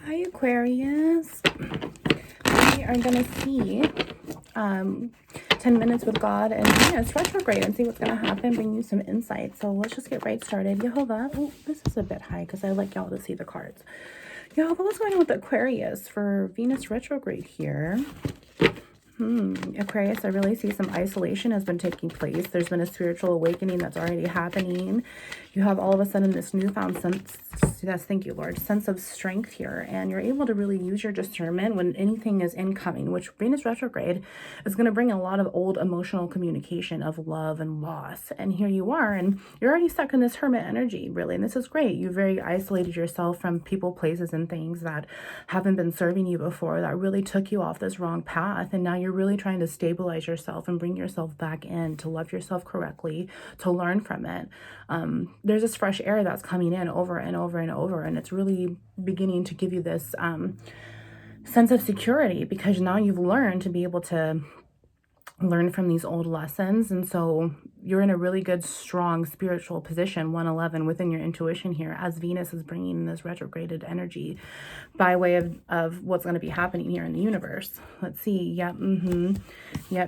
Hi, Aquarius. We are going to see 10 minutes with God and Venus retrograde and see what's going to happen, bring you some insight. So let's just get right started. Yehovah, oh, this is a bit high because I like y'all to see the cards. Yehovah, what's going on with Aquarius for Venus retrograde here? Aquarius, I really see some isolation has been taking place. There's been a spiritual awakening that's already happening. You have all of a sudden this newfound sense, yes, thank you, Lord, sense of strength here. And you're able to really use your discernment when anything is incoming, which Venus retrograde is going to bring a lot of old emotional communication of love and loss. And here you are, and you're already stuck in this hermit energy, really. And this is great. You very isolated yourself from people, places, and things that haven't been serving you before, that really took you off this wrong path. And now you're really trying to stabilize yourself and bring yourself back in, to love yourself correctly, to learn from it. There's this fresh air that's coming in over and over and over, and it's really beginning to give you this sense of security, because now you've learned to be able to learn from these old lessons. And so you're in a really good, strong spiritual position, 111, within your intuition here, as Venus is bringing this retrograded energy by way of what's going to be happening here in the universe. Let's see. Yep,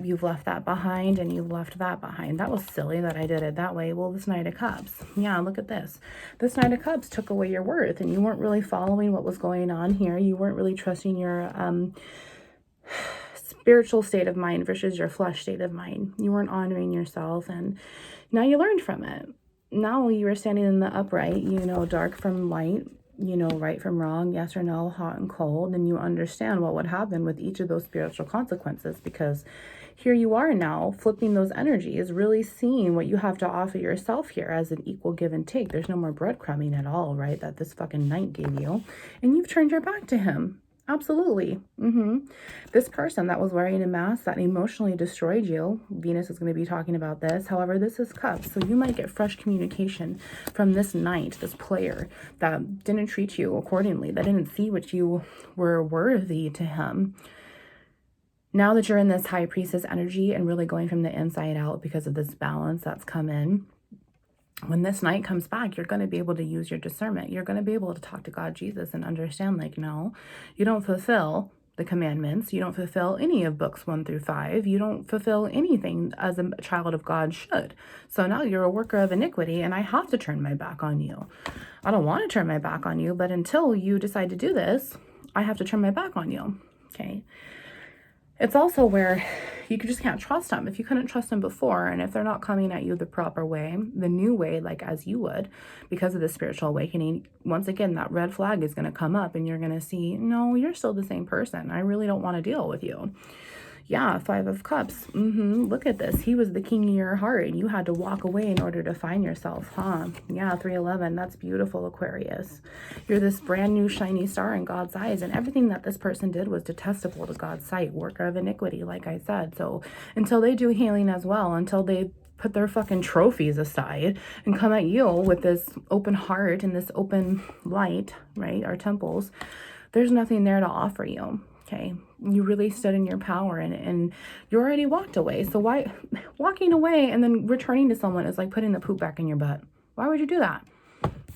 you've left that behind, and you've left that behind. That was silly that I did it that way. Well, this Knight of Cups, yeah, look at this. This Knight of Cups took away your worth, and you weren't really following what was going on here. You weren't really trusting your spiritual state of mind versus your flesh state of mind. You weren't honoring yourself, and now you learned from it. Now you are standing in the upright, you know dark from light, you know right from wrong, yes or no, hot and cold, and you understand what would happen with each of those spiritual consequences, because here you are now flipping those energies, really seeing what you have to offer yourself here as an equal give and take. There's no more breadcrumbing at all, right, that this fucking knight gave you, and you've turned your back to him. Absolutely. This person that was wearing a mask that emotionally destroyed you, Venus is going to be talking about this. However, this is Cups, so you might get fresh communication from this knight, this player that didn't treat you accordingly, that didn't see what you were worthy to him. Now that you're in this high priestess energy and really going from the inside out because of this balance that's come in, when this night comes back, you're going to be able to use your discernment. You're going to be able to talk to God, Jesus, and understand, like, no, you don't fulfill the commandments. You don't fulfill any of books 1 through 5. You don't fulfill anything as a child of God should. So now you're a worker of iniquity, and I have to turn my back on you. I don't want to turn my back on you, but until you decide to do this, I have to turn my back on you. Okay. It's also where you just can't trust them. If you couldn't trust them before, and if they're not coming at you the proper way, the new way, like as you would, because of the spiritual awakening, once again, that red flag is going to come up, and you're going to see, no, you're still the same person. I really don't want to deal with you. Yeah, 5 of Cups. Look at this. He was the king of your heart, and you had to walk away in order to find yourself, huh? Yeah, 311. That's beautiful, Aquarius. You're this brand new shiny star in God's eyes, and everything that this person did was detestable to God's sight. Worker of iniquity, like I said. So until they do healing as well, until they put their fucking trophies aside and come at you with this open heart and this open light, right? Our temples, there's nothing there to offer you. Okay, you really stood in your power, and you already walked away. So why walking away and then returning to someone is like putting the poop back in your butt? Why would you do that?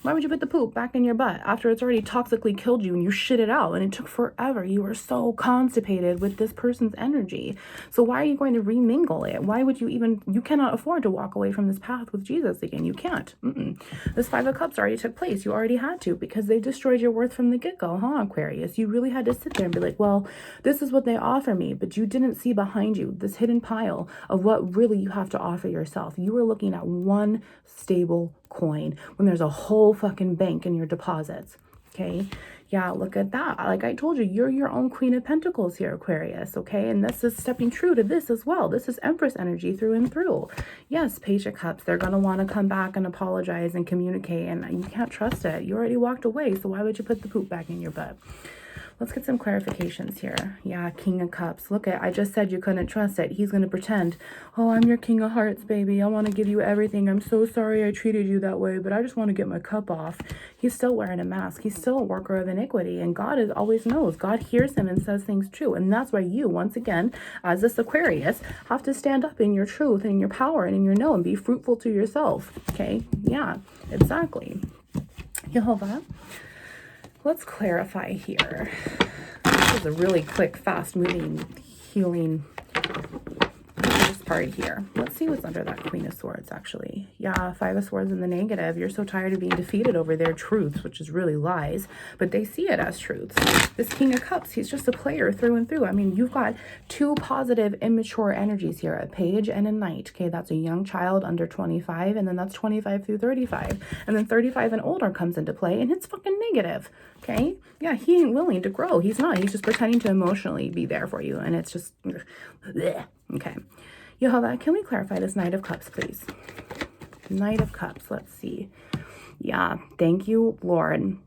Why would you put the poop back in your butt after it's already toxically killed you and you shit it out and it took forever? You were so constipated with this person's energy. So why are you going to remingle it? Why would you even, you cannot afford to walk away from this path with Jesus again. You can't. This 5 of Cups already took place. You already had to, because they destroyed your worth from the get-go, huh, Aquarius? You really had to sit there and be like, well, this is what they offer me, but you didn't see behind you this hidden pile of what really you have to offer yourself. You were looking at one stable coin when there's a whole fucking bank in your deposits. Okay, yeah, look at that. Like I told you, you're your own Queen of Pentacles here, Aquarius. Okay, and this is stepping true to this as well. This is Empress energy through and through. Yes, Page of Cups, they're gonna want to come back and apologize and communicate, and you can't trust it. You already walked away, so why would you put the poop back in your butt? Let's get some clarifications here. Yeah, King of Cups. Look at, I just said you couldn't trust it. He's going to pretend, oh, I'm your King of Hearts, baby. I want to give you everything. I'm so sorry I treated you that way, but I just want to get my cup off. He's still wearing a mask. He's still a worker of iniquity, and God always knows. God hears him and says things true, and that's why you, once again, as this Aquarius, have to stand up in your truth and in your power and in your know and be fruitful to yourself. Okay? Yeah, exactly. Yehovah. Let's clarify here. This is a really quick, fast-moving, healing part here. Let's see what's under that Queen of Swords, actually. Yeah, Five of Swords in the negative. You're so tired of being defeated over their truths, which is really lies, but they see it as truths. This King of Cups, he's just a player through and through. I mean, you've got two positive, immature energies here, a page and a knight. Okay, that's a young child under 25, and then that's 25 through 35. And then 35 and older comes into play, and it's fucking negative. Okay? Yeah, he ain't willing to grow. He's not. He's just pretending to emotionally be there for you, and it's just... bleh. Okay. Yehovah, can we clarify this Knight of Cups, please? Knight of Cups, let's see. Yeah, thank you, Lord.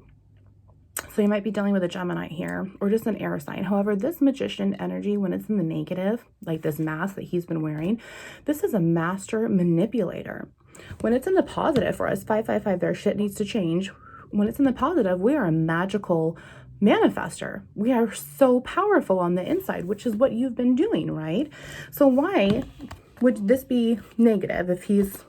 So you might be dealing with a Gemini here, or just an air sign. However, this Magician energy, when it's in the negative, like this mask that he's been wearing, this is a master manipulator. When it's in the positive for us, 555, their shit needs to change. When it's in the positive, we are a magical manifester. We are so powerful on the inside, which is what you've been doing, right? So why would this be negative if he's,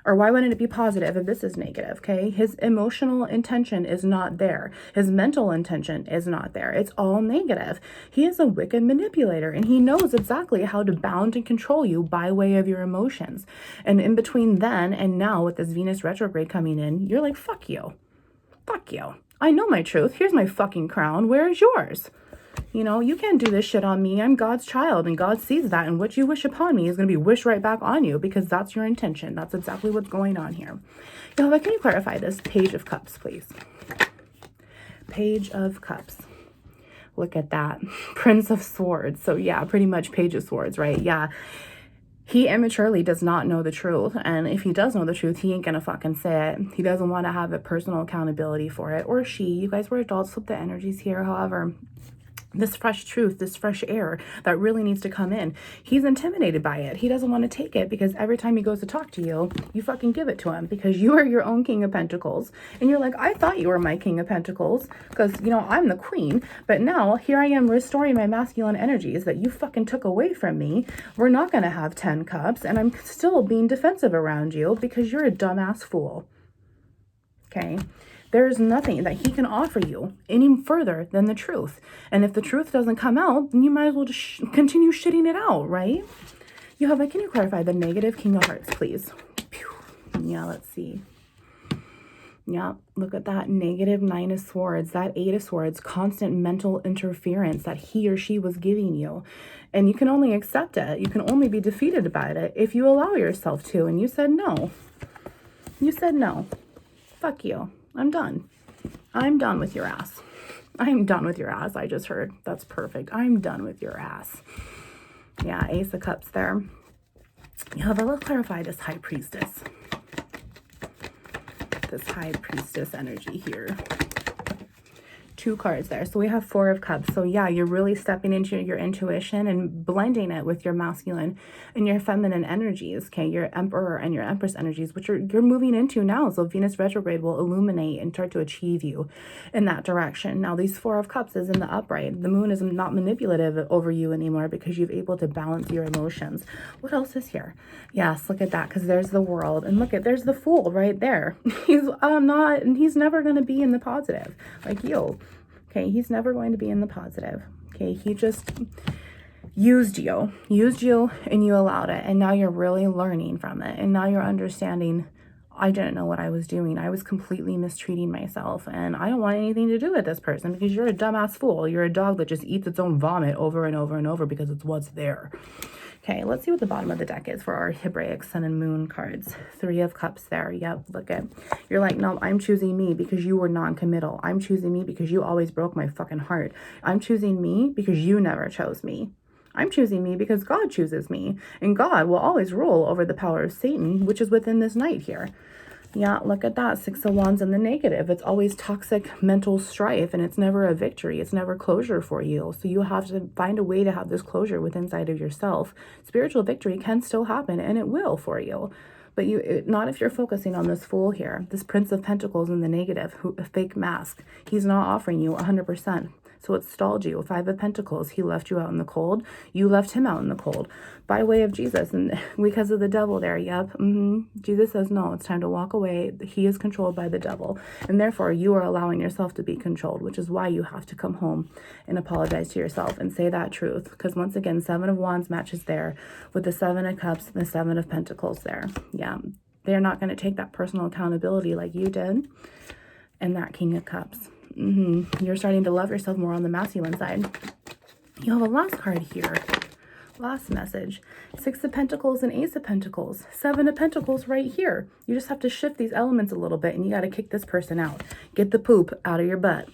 or why wouldn't it be positive if this is negative? Okay, his emotional intention is not there. His mental intention is not there. It's all negative. He is a wicked manipulator, and he knows exactly how to bound and control you by way of your emotions. And in between then and now, with this Venus retrograde coming in, you're like, fuck you. Fuck you. I know my truth. Here's my fucking crown. Where is yours? You know, you can't do this shit on me. I'm God's child, and God sees that, and what you wish upon me is going to be wished right back on you, because that's your intention. That's exactly what's going on here. Now, can you clarify this Page of Cups, please? Page of Cups. Look at that. Prince of Swords. So yeah, pretty much Page of Swords, right? Yeah. He immaturely does not know the truth, and if he does know the truth, he ain't gonna fucking say it. He doesn't want to have a personal accountability for it, or she. You guys were adults with the energies here. However, this fresh truth, this fresh air that really needs to come in, he's intimidated by it. He doesn't want to take it, because every time he goes to talk to you, you fucking give it to him, because you are your own King of Pentacles. And you're like, I thought you were my King of Pentacles, because, you know, I'm the queen, but now here I am restoring my masculine energies that you fucking took away from me. We're not going to have 10 cups, and I'm still being defensive around you because you're a dumbass fool. Okay? There's nothing that he can offer you any further than the truth. And if the truth doesn't come out, then you might as well just continue shitting it out, right? Yehovah, can you clarify the negative King of Hearts, please? Yeah, let's see. Yeah, look at that negative Nine of Swords, that Eight of Swords, constant mental interference that he or she was giving you. And you can only accept it. You can only be defeated about it if you allow yourself to. And you said no. You said no. Fuck you. I'm done. I'm done with your ass. I'm done with your ass. I just heard. That's perfect. I'm done with your ass. Yeah, Ace of Cups there. Yeah, but let's clarify this High Priestess. This High Priestess energy here. Two cards there. So we have Four of Cups. So yeah, you're really stepping into your intuition and blending it with your masculine and your feminine energies. Okay, your Emperor and your Empress energies, which you're moving into now. So Venus retrograde will illuminate and start to achieve you in that direction. Now these Four of Cups is in the upright. The moon is not manipulative over you anymore because you've able to balance your emotions. What else is here? Yes, look at that, because there's the World, and look at, there's the Fool right there. He's not, and he's never going to be in the positive like you. Okay, he's never going to be in the positive. Okay, he just used you, and you allowed it. And now you're really learning from it. And now you're understanding, I didn't know what I was doing. I was completely mistreating myself. And I don't want anything to do with this person, because you're a dumbass fool. You're a dog that just eats its own vomit over and over and over because it's what's there. Okay, let's see what the bottom of the deck is for our Hebraic Sun and Moon cards. Three of Cups there. Yep, look at. You're like, no, I'm choosing me because you were non-committal. I'm choosing me because you always broke my fucking heart. I'm choosing me because you never chose me. I'm choosing me because God chooses me. And God will always rule over the power of Satan, which is within this night here. Yeah, look at that. Six of Wands in the negative. It's always toxic mental strife, and it's never a victory. It's never closure for you. So you have to find a way to have this closure within inside of yourself. Spiritual victory can still happen, and it will for you. But not if you're focusing on this Fool here. This Prince of Pentacles in the negative, a fake mask. He's not offering you 100% So it stalled you. Five of Pentacles, he left you out in the cold. You left him out in the cold by way of Jesus. And because of the devil there, yep. Jesus says, no, it's time to walk away. He is controlled by the devil. And therefore, you are allowing yourself to be controlled, which is why you have to come home and apologize to yourself and say that truth. Because once again, Seven of Wands matches there with the Seven of Cups and the Seven of Pentacles there. Yeah. They're not going to take that personal accountability like you did. And that King of Cups. You're starting to love yourself more on the masculine side. You have a last card here. Last message. Six of Pentacles and Ace of Pentacles. Seven of Pentacles right here. You just have to shift these elements a little bit and you got to kick this person out. Get the poop out of your butt.